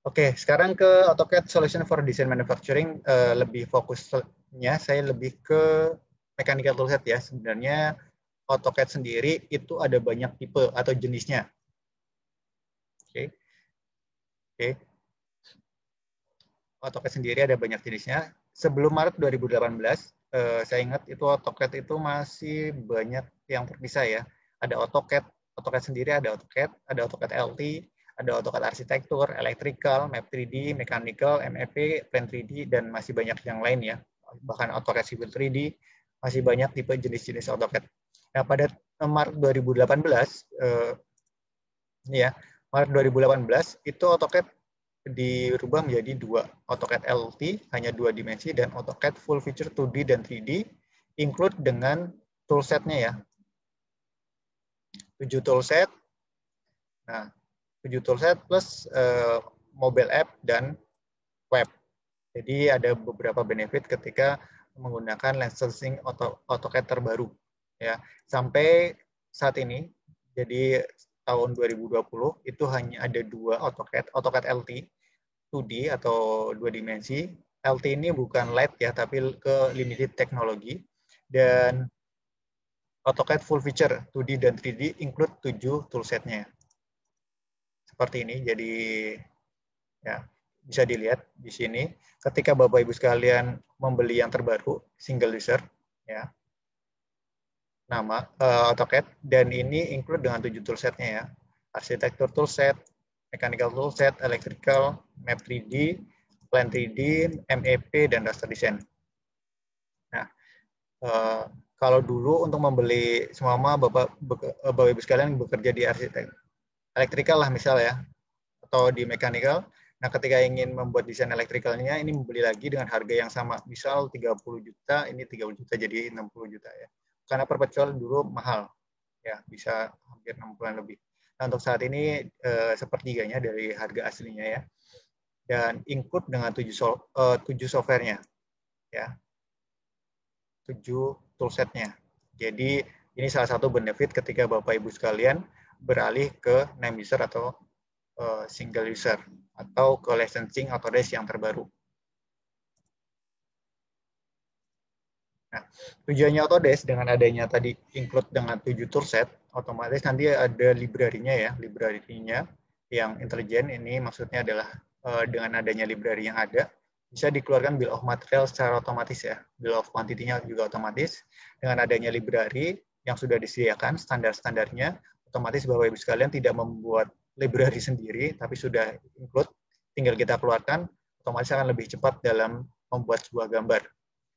Oke, sekarang ke AutoCAD Solution for Design Manufacturing. Lebih fokusnya saya lebih ke mechanical toolset ya. Sebenarnya AutoCAD sendiri itu ada banyak tipe atau jenisnya. Oke. AutoCAD sendiri ada banyak jenisnya. Sebelum Maret 2018, saya ingat itu AutoCAD itu masih banyak yang terpisah ya. Ada AutoCAD sendiri ada AutoCAD LT, ada AutoCAD arsitektur, electrical, map 3D, mechanical, MEP, plan 3D, dan masih banyak yang lain ya. Bahkan AutoCAD civil 3D, masih banyak tipe jenis-jenis AutoCAD. Nah, pada Maret 2018, Maret 2018 itu AutoCAD dirubah menjadi dua, AutoCAD LT hanya 2 dimensi dan AutoCAD full feature 2D dan 3D include dengan toolsetnya ya. 7 toolset. Nah, 7 toolset plus mobile app dan web. Jadi ada beberapa benefit ketika menggunakan licensing AutoCAD terbaru ya. Sampai saat ini jadi tahun 2020 itu hanya ada 2 AutoCAD LT 2D atau 2 dimensi. LT ini bukan light ya, tapi ke limited teknologi. Dan AutoCAD full feature 2D dan 3D include 7 toolsetnya. Seperti ini, jadi ya bisa dilihat di sini. Ketika Bapak Ibu sekalian membeli yang terbaru, single user, ya, nama AutoCAD, dan ini include dengan 7 toolsetnya ya. Arsitektur toolset, mechanical toolset, electrical, map 3D, plan 3D, MEP, dan raster design. Nah, kalau dulu untuk membeli semua Bapak Ibu sekalian bekerja di arsitek electrical lah misal ya, atau di mechanical. Nah, ketika ingin membuat desain elektrikalnya, ini membeli lagi dengan harga yang sama. Misal 30 juta, ini 30 juta jadi 60 juta ya. Karena perpetual dulu mahal, ya bisa hampir 60-an lebih. Nah, untuk saat ini sepertiganya dari harga aslinya ya. Dan include dengan 7 software-nya. Ya. 7 toolsetnya. Jadi ini salah satu benefit ketika Bapak Ibu sekalian beralih ke name user atau single user atau ke licensing Autodesk yang terbaru. Nah, tujuannya Autodesk dengan adanya tadi include dengan 7 toolset, otomatis nanti ada library-nya ya, library-nya yang intelijen. Ini maksudnya adalah dengan adanya library yang ada, bisa dikeluarkan bill of material secara otomatis ya. Bill of quantity-nya juga otomatis. Dengan adanya library yang sudah disediakan standar-standarnya, otomatis Bapak Ibu sekalian tidak membuat library sendiri, tapi sudah include, tinggal kita keluarkan, otomatis akan lebih cepat dalam membuat sebuah gambar.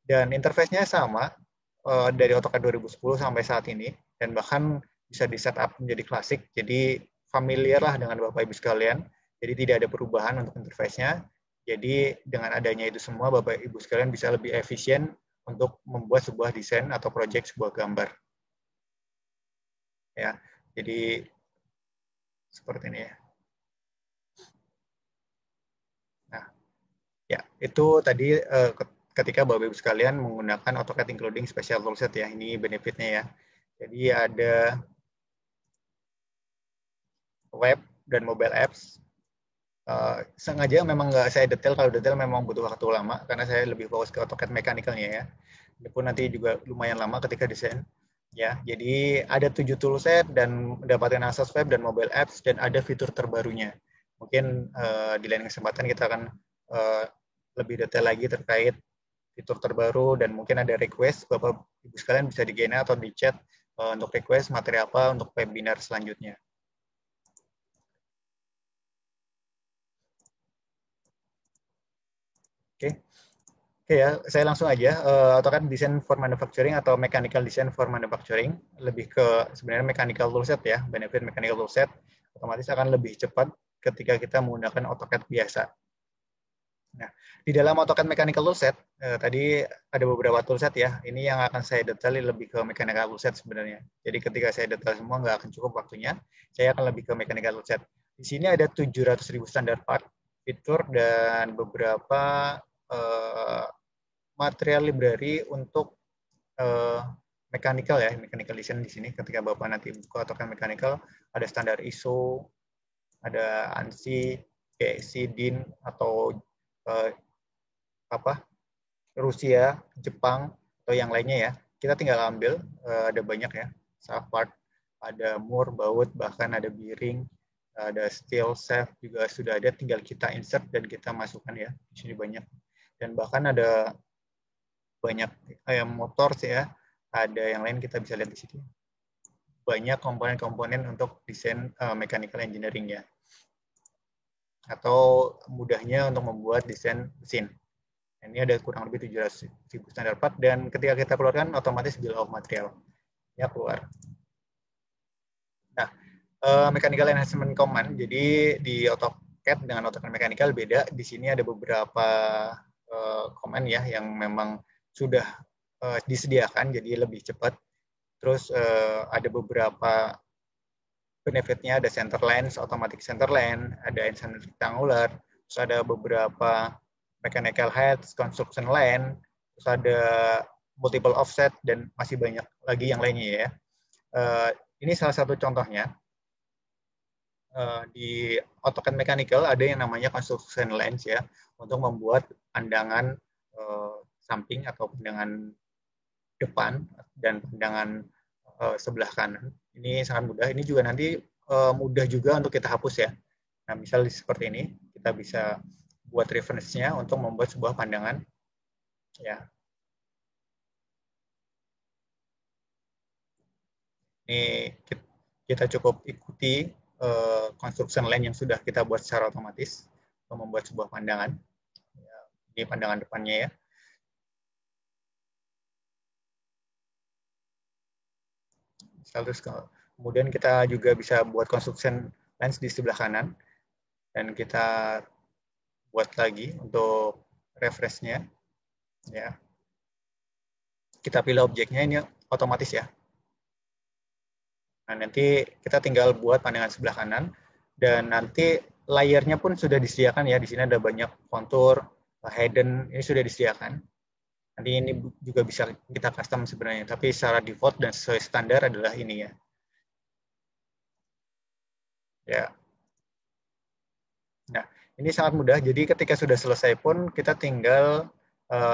Dan interface-nya sama dari AutoCAD 2010 sampai saat ini, dan bahkan bisa di setup menjadi klasik, jadi familiar lah dengan Bapak Ibu sekalian, jadi tidak ada perubahan untuk interface-nya. Jadi dengan adanya itu semua, Bapak Ibu sekalian bisa lebih efisien untuk membuat sebuah desain atau proyek sebuah gambar. Ya, jadi seperti ini ya. Nah, ya itu tadi ketika Bapak Ibu sekalian menggunakan AutoCAD including special toolset ya, ini benefitnya ya. Jadi ada web dan mobile apps. Sengaja memang nggak saya detail, kalau detail memang butuh waktu lama karena saya lebih fokus ke AutoCAD mechanical-nya ya. Ini pun nanti juga lumayan lama ketika desain. Ya, jadi ada 7 toolset dan mendapatkan akses web dan mobile apps dan ada fitur terbarunya. Mungkin di lain kesempatan kita akan lebih detail lagi terkait fitur terbaru dan mungkin ada request Bapak Ibu sekalian bisa di GNA atau di chat untuk request materi apa untuk webinar selanjutnya. Oke. Oke ya, saya langsung aja. AutoCAD Design for Manufacturing atau Mechanical Design for Manufacturing, lebih ke sebenarnya mechanical toolset ya, benefit mechanical toolset, otomatis akan lebih cepat ketika kita menggunakan AutoCAD biasa. Nah, di dalam AutoCAD mechanical toolset, tadi ada beberapa toolset ya, ini yang akan saya detail lebih ke mechanical toolset sebenarnya. Jadi ketika saya detail semua, nggak akan cukup waktunya, saya akan lebih ke mechanical toolset. Di sini ada 700.000 standar part, fitur, dan beberapa material library untuk mechanical ya, mechanical design di sini. Ketika Bapak nanti buka AutoCAD mechanical, ada standar ISO, ada ANSI, PXI, DIN, atau Rusia, Jepang, atau yang lainnya ya. Kita tinggal ambil, ada banyak ya, Savart, ada Moore, Baut, bahkan ada Bearing, ada Steel, Safe juga sudah ada, tinggal kita insert dan kita masukkan ya. Di sini banyak. Dan bahkan ada banyak motor sih ya, ada yang lain kita bisa lihat di sini. Banyak komponen-komponen untuk desain mechanical engineering ya. Atau mudahnya untuk membuat desain mesin. Ini ada kurang lebih 700.000 standar part, dan ketika kita keluarkan otomatis bill of material ya keluar. Nah, mechanical enhancement command, jadi di AutoCAD dengan AutoCAD mechanical beda. Di sini ada beberapa command ya yang memang sudah disediakan jadi lebih cepat. Terus ada beberapa benefitnya, ada center lens, automatic center lens, ada instant rectangular, terus ada beberapa mechanical heads, construction line, terus ada multiple offset, dan masih banyak lagi yang lainnya ya. Ini salah satu contohnya. Di AutoCAD Mechanical ada yang namanya construction lens ya, untuk membuat pandangan samping atau pandangan depan dan pandangan sebelah kanan. Ini sangat mudah. Ini juga nanti mudah juga untuk kita hapus ya. Nah, misal seperti ini, kita bisa buat reference-nya untuk membuat sebuah pandangan. Ya. Ini kita cukup ikuti construction line yang sudah kita buat secara otomatis untuk membuat sebuah pandangan. Ya, ini pandangan depannya ya. Terus kemudian kita juga bisa buat construction lens di sebelah kanan, dan kita buat lagi untuk reference-nya ya. Kita pilih objeknya, ini otomatis ya. Nah, nanti kita tinggal buat pandangan sebelah kanan, dan nanti layernya pun sudah disediakan ya. Di sini ada banyak kontur, hidden, ini sudah disediakan. Nanti ini juga bisa kita custom sebenarnya, tapi secara default dan sesuai standar adalah ini ya. Ya. Nah, ini sangat mudah. Jadi ketika sudah selesai pun kita tinggal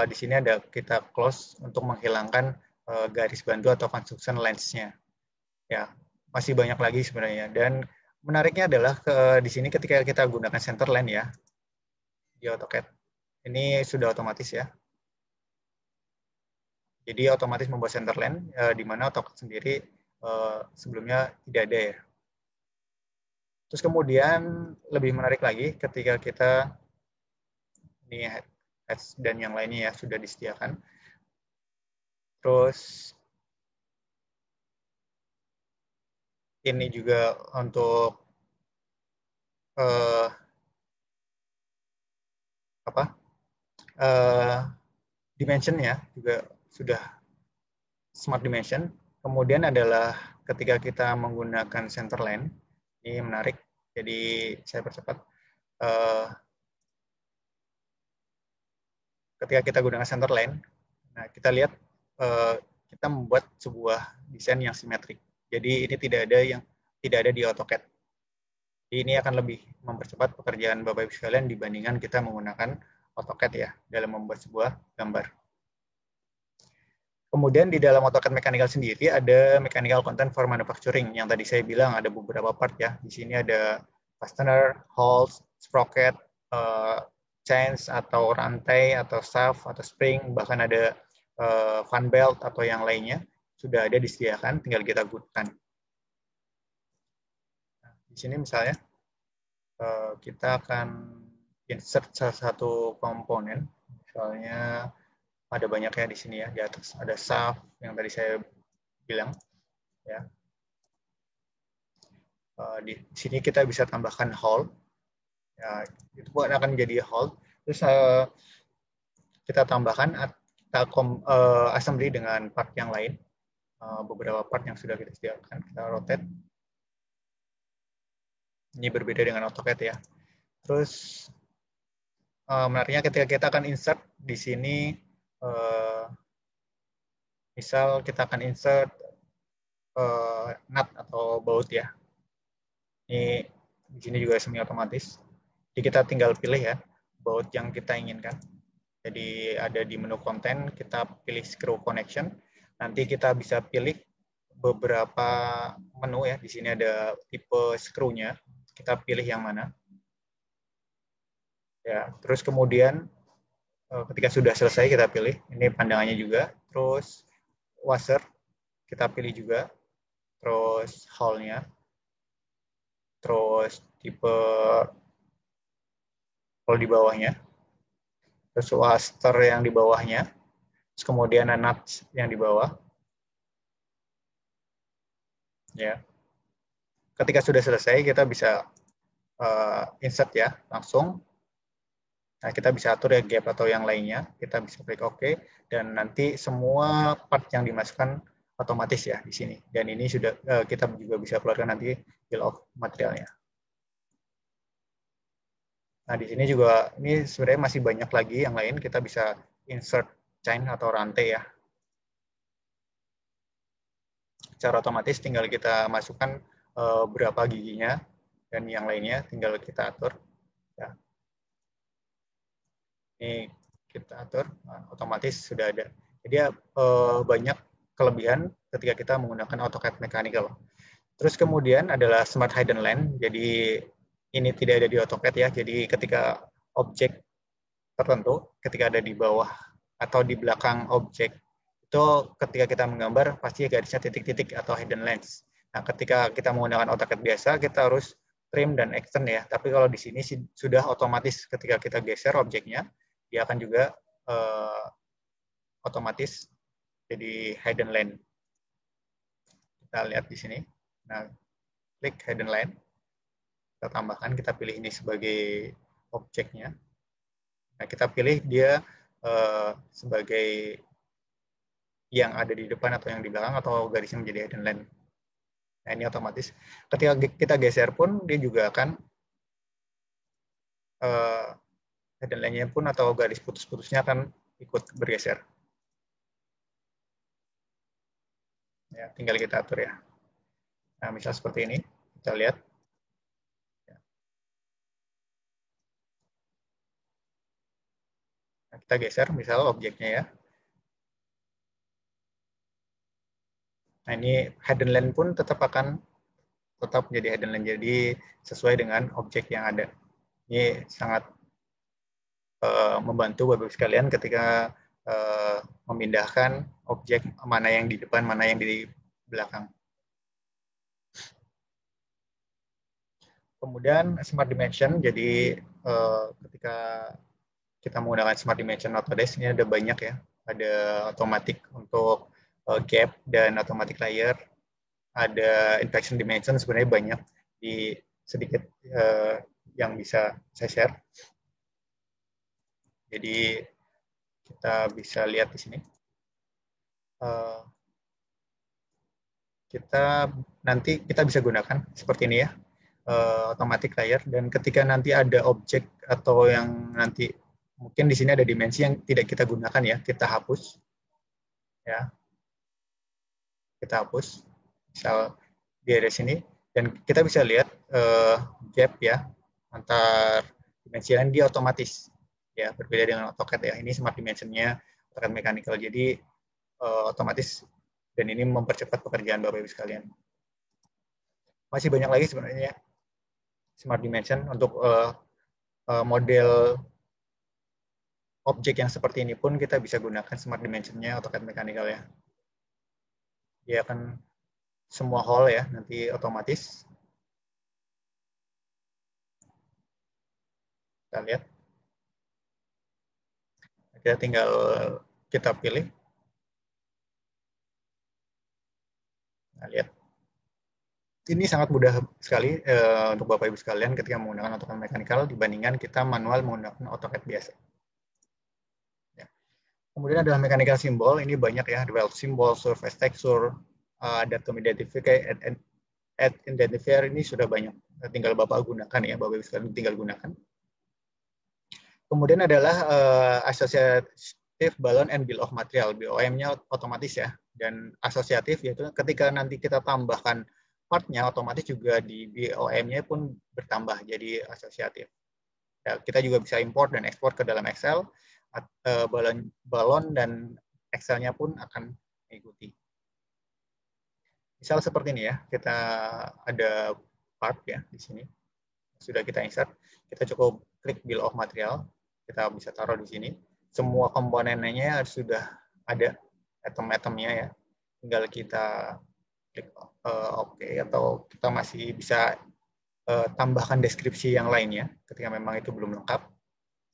di sini ada kita close untuk menghilangkan garis bantu atau construction lens-nya. Ya, masih banyak lagi sebenarnya. Dan menariknya adalah di sini ketika kita gunakan center line ya di AutoCAD, ini sudah otomatis ya. Jadi otomatis membuat center line di mana AutoCAD sendiri sebelumnya tidak ada ya. Terus kemudian lebih menarik lagi ketika kita ini heads dan yang lainnya ya sudah disediakan. Terus ini juga untuk dimension ya juga sudah smart dimension. Kemudian adalah ketika kita menggunakan center line, ini menarik. Jadi saya percepat. Ketika kita gunakan center line, nah kita lihat kita membuat sebuah desain yang simetrik. Jadi ini tidak ada di AutoCAD. Jadi ini akan lebih mempercepat pekerjaan Bapak Ibu sekalian dibandingkan kita menggunakan AutoCAD ya dalam membuat sebuah gambar. Kemudian di dalam AutoCAD Mechanical sendiri ada Mechanical Content for Manufacturing yang tadi saya bilang ada beberapa part ya. Di sini ada fastener, holes, sprocket, chains atau rantai atau shaft atau spring, bahkan ada fan belt atau yang lainnya sudah ada disediakan, tinggal kita gunakan. Nah, di sini misalnya kita akan insert salah satu komponen, misalnya ada banyak ya di sini ya, di atas ada shaft yang tadi saya bilang ya. Di sini kita bisa tambahkan hole ya, itu akan menjadi hole. Terus kita tambahkan, kita assembly dengan part yang lain, beberapa part yang sudah kita sediakan, kita rotate. Ini berbeda dengan AutoCAD ya. Terus menariknya ketika kita akan insert di sini, misal kita akan insert nut atau baut ya. Ini Di sini juga semi otomatis. Jadi kita tinggal pilih ya baut yang kita inginkan. Jadi ada di menu konten, kita pilih screw connection. Nanti kita bisa pilih beberapa menu ya. Di sini ada tipe screw-nya. Kita pilih yang mana. Ya, terus kemudian ketika sudah selesai kita pilih. Ini pandangannya juga. Terus washer kita pilih juga. Terus hole-nya. Terus tipe hole di bawahnya. Terus washer yang di bawahnya. Terus kemudian nuts yang di bawah. Ya. Ketika sudah selesai kita bisa insert ya langsung. Nah, kita bisa atur ya gap atau yang lainnya. Kita bisa klik OK dan nanti semua part yang dimasukkan otomatis ya di sini. Dan ini sudah kita juga bisa keluarkan nanti bill of materialnya. Nah, di sini juga ini sebenarnya masih banyak lagi yang lain. Kita bisa insert chain atau rantai ya. Secara otomatis tinggal kita masukkan berapa giginya dan yang lainnya tinggal kita atur. Ya. Ini kita atur, otomatis sudah ada. Jadi banyak kelebihan ketika kita menggunakan AutoCAD Mechanical. Terus kemudian adalah Smart Hidden Line. Jadi ini tidak ada di AutoCAD ya. Jadi ketika objek tertentu, ketika ada di bawah atau di belakang objek, itu ketika kita menggambar pasti garisnya titik-titik atau hidden lines. Nah, ketika kita menggunakan AutoCAD biasa, kita harus trim dan extend ya. Tapi kalau di sini sudah otomatis ketika kita geser objeknya, dia akan juga otomatis jadi hidden line. Kita lihat di sini. Nah, klik hidden line. Kita tambahkan, kita pilih ini sebagai objeknya. Nah, kita pilih dia sebagai yang ada di depan atau yang di belakang atau garisnya menjadi hidden line. Nah, ini otomatis. Ketika kita geser pun, dia juga akan hidden line-nya pun atau garis putus-putusnya akan ikut bergeser. Ya, tinggal kita atur ya. Nah, misal seperti ini, kita lihat. Nah, kita geser, misal objeknya ya. Nah, ini hidden line pun tetap menjadi hidden line, jadi sesuai dengan objek yang ada. Ini sangat membantu Bapak Ibu sekalian ketika memindahkan objek mana yang di depan, mana yang di belakang. Kemudian Smart Dimension, jadi ketika kita menggunakan Smart Dimension Autodesk, ini ada banyak ya. Ada automatic untuk gap dan automatic layer. Ada Inflection Dimension, sebenarnya banyak. Di sedikit yang bisa saya share. Jadi kita bisa lihat di sini. Nanti kita bisa gunakan seperti ini ya, automatic layer. Dan ketika nanti ada objek atau yang nanti mungkin di sini ada dimensi yang tidak kita gunakan ya, kita hapus. Ya, kita hapus. Misal di area sini dan kita bisa lihat gap ya antar dimensi lain, dia otomatis. Ya, berbeda dengan AutoCAD ya. Ini Smart Dimension-nya AutoCAD Mechanical. Jadi otomatis dan ini mempercepat pekerjaan Bapak Ibu sekalian. Masih banyak lagi sebenarnya Smart Dimension untuk model objek yang seperti ini pun kita bisa gunakan Smart Dimension-nya AutoCAD Mechanical ya. Dia akan semua hole ya nanti otomatis. Kita lihat. Kita tinggal kita pilih. Nah, lihat. Ini sangat mudah sekali untuk Bapak Ibu sekalian ketika menggunakan AutoCAD Mechanical dibandingkan kita manual menggunakan AutoCAD biasa. Ya. Kemudian adalah mechanical symbol, ini banyak ya, weld symbol, surface texture, datum identifier, add identifier, ini sudah banyak. Tinggal Bapak gunakan ya, Bapak Ibu sekalian tinggal gunakan. Kemudian adalah associative balance and bill of material, BOM-nya otomatis ya, dan asosiatif yaitu ketika nanti kita tambahkan partnya otomatis juga di BOM-nya pun bertambah jadi asosiatif. Ya, kita juga bisa import dan ekspor ke dalam Excel, balon dan Excel-nya pun akan mengikuti. Misal seperti ini ya, kita ada part ya di sini. Sudah kita insert, kita cukup klik bill of material, kita bisa taruh di sini. Semua komponennya sudah ada, item-itemnya ya. Tinggal kita klik OK, atau kita masih bisa tambahkan deskripsi yang lainnya. Ketika memang itu belum lengkap,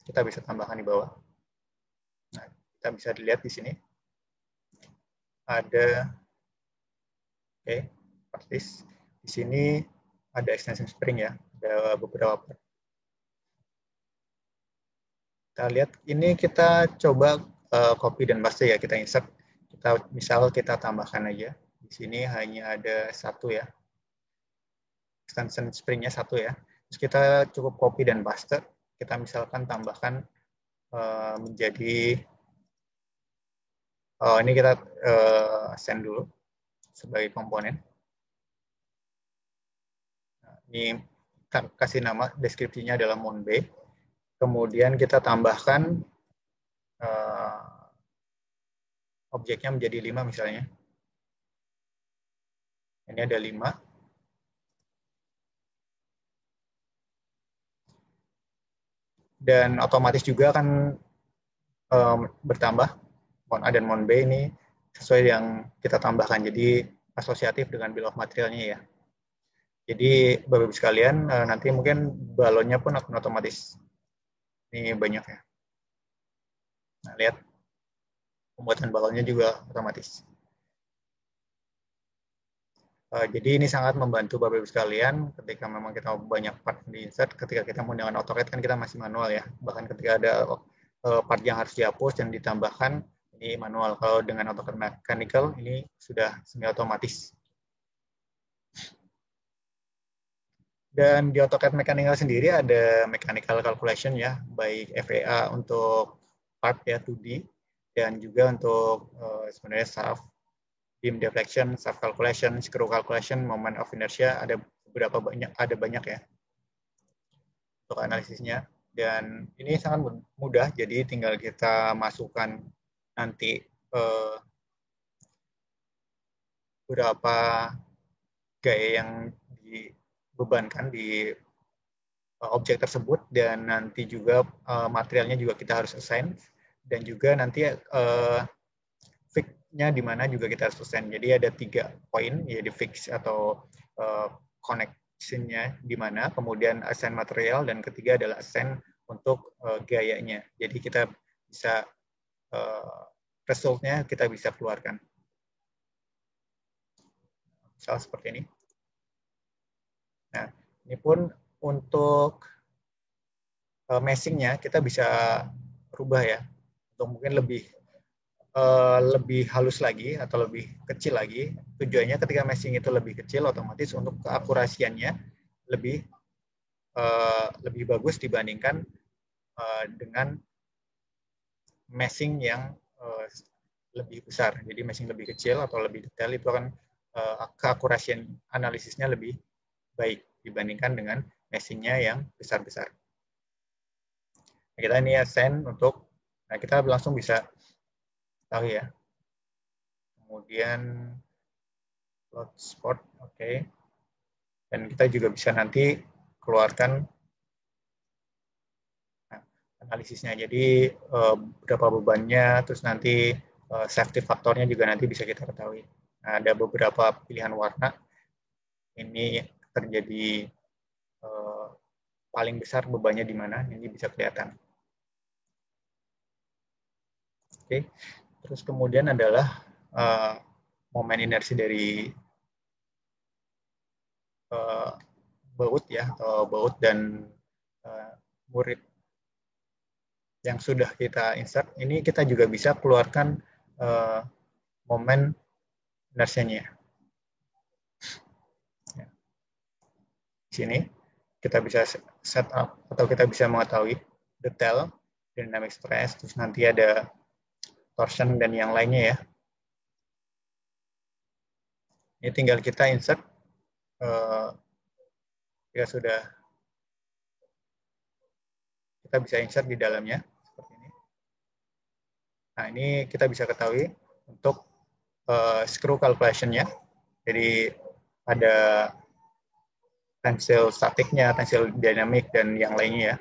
kita bisa tambahkan di bawah. Nah, kita bisa dilihat di sini. Ada, oke, persis. Di sini ada extension spring ya, ada beberapa part. Kita lihat, ini kita coba copy dan paste ya, kita insert. Misal kita tambahkan aja. Di sini hanya ada satu ya. Extension spring-nya satu ya. Terus kita cukup copy dan paste. Kita misalkan tambahkan menjadi, ini kita send dulu sebagai komponen. Nah, ini kita kasih nama, deskripsinya adalah monbe. Kemudian kita tambahkan objeknya menjadi 5 misalnya. Ini ada 5. Dan otomatis juga akan bertambah mon A dan mon B ini sesuai yang kita tambahkan. Jadi asosiatif dengan bill of materialnya ya. Jadi Bapak-Ibu sekalian, nanti mungkin balonnya pun akan otomatis. Ini banyak ya. Nah, lihat pembuatan balonnya juga otomatis. Jadi ini sangat membantu Bapak-Ibu sekalian ketika memang kita banyak part di insert. Ketika kita menggunakan AutoCAD kan kita masih manual ya. Bahkan ketika ada part yang harus dihapus dan ditambahkan, ini manual. Kalau dengan AutoCAD Mechanical ini sudah semi otomatis. Dan di AutoCAD Mechanical sendiri ada mechanical calculation ya, baik FEA untuk part ya 2D dan juga untuk sebenarnya shaft, beam deflection, shaft calculation, screw calculation, moment of inertia, ada banyak ya untuk analisisnya. Dan ini sangat mudah, jadi tinggal kita masukkan nanti beberapa gaya yang dibebankan di objek tersebut, dan nanti juga materialnya juga kita harus assign, dan juga nanti fix-nya di mana juga kita harus assign. Jadi ada 3 poin, yaitu fix atau connection-nya di mana, kemudian assign material, dan ketiga adalah assign untuk gayanya. Jadi kita bisa result-nya kita bisa keluarkan. Misal seperti ini. Nah, ini pun untuk meshing-nya kita bisa rubah ya, untuk mungkin lebih halus lagi atau lebih kecil lagi. Tujuannya ketika meshing itu lebih kecil, otomatis untuk keakurasiannya lebih bagus dibandingkan dengan meshing yang lebih besar. Jadi meshing lebih kecil atau lebih detail itu akan keakurasian analisisnya lebih baik dibandingkan dengan meshingnya yang besar-besar. Nah, kita ini assign untuk, nah kita langsung bisa tahu ya. Kemudian load spot, oke. Dan kita juga bisa nanti keluarkan analisisnya. Jadi berapa bebannya, terus nanti safety faktornya juga nanti bisa kita ketahui. Nah, ada beberapa pilihan warna. Ini terjadi paling besar bebannya di mana, ini bisa kelihatan. Oke. Terus kemudian adalah momen inersi dari baut ya, atau baut dan murid yang sudah kita insert. Ini kita juga bisa keluarkan momen inersianya. Di sini kita bisa set up atau kita bisa mengetahui detail, dynamic stress, terus nanti ada torsion dan yang lainnya ya. Ini tinggal kita insert Jika sudah, kita bisa insert di dalamnya seperti ini. Nah, ini kita bisa ketahui untuk screw calculation-nya. Jadi ada tensil statiknya, tensil dinamik, dan yang lainnya ya.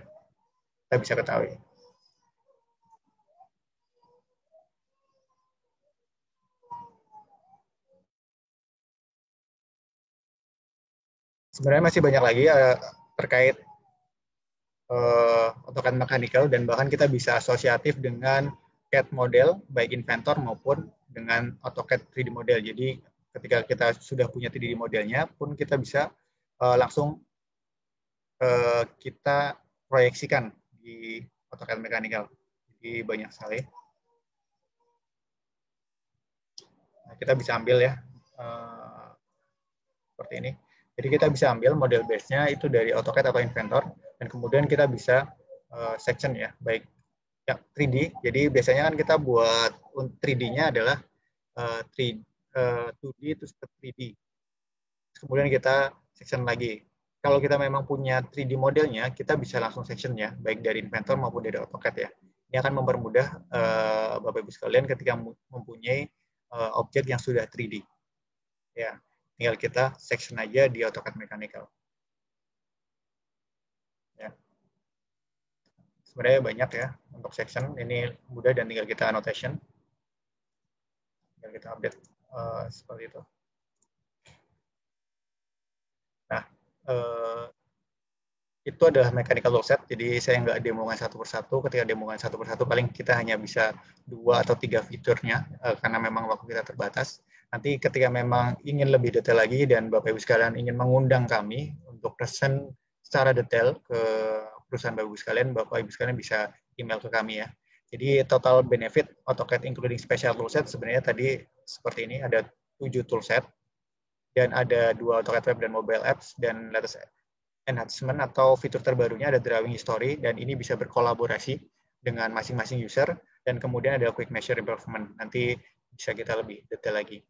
Kita bisa ketahui. Sebenarnya masih banyak lagi terkait AutoCAD mechanical, dan bahkan kita bisa asosiatif dengan CAD model, baik Inventor maupun dengan AutoCAD 3D model. Jadi ketika kita sudah punya 3D modelnya pun kita bisa langsung kita proyeksikan di AutoCAD mechanical. Jadi banyak sekali. Nah, kita bisa ambil ya seperti ini. Jadi kita bisa ambil model base-nya itu dari AutoCAD atau Inventor, dan kemudian kita bisa section ya, baik ya 3D. Jadi biasanya kan kita buat 3D-nya adalah 2D terus ke 3D. Kemudian kita section lagi. Kalau kita memang punya 3D modelnya, kita bisa langsung section ya, baik dari Inventor maupun dari AutoCAD ya. Ini akan mempermudah Bapak Ibu sekalian ketika mempunyai objek yang sudah 3D. Ya, tinggal kita section aja di AutoCAD Mechanical. Ya. Sebenarnya banyak ya untuk section. Ini mudah dan tinggal kita annotation. Tinggal kita update seperti itu. Nah, itu adalah mechanical toolset. Jadi saya nggak demokan satu persatu. Ketika demokan satu persatu, paling kita hanya bisa 2 atau 3 fiturnya karena memang waktu kita terbatas. Nanti ketika memang ingin lebih detail lagi dan Bapak Ibu sekalian ingin mengundang kami untuk present secara detail ke perusahaan Bapak Ibu sekalian, Bapak Ibu sekalian bisa email ke kami ya. Jadi total benefit AutoCAD including special toolset sebenarnya tadi seperti ini, ada 7 toolset dan ada 2 AutoCAD web dan mobile apps, dan latest enhancement atau fitur terbarunya ada drawing history, dan ini bisa berkolaborasi dengan masing-masing user, dan kemudian ada quick measure improvement. Nanti bisa kita lebih detail lagi.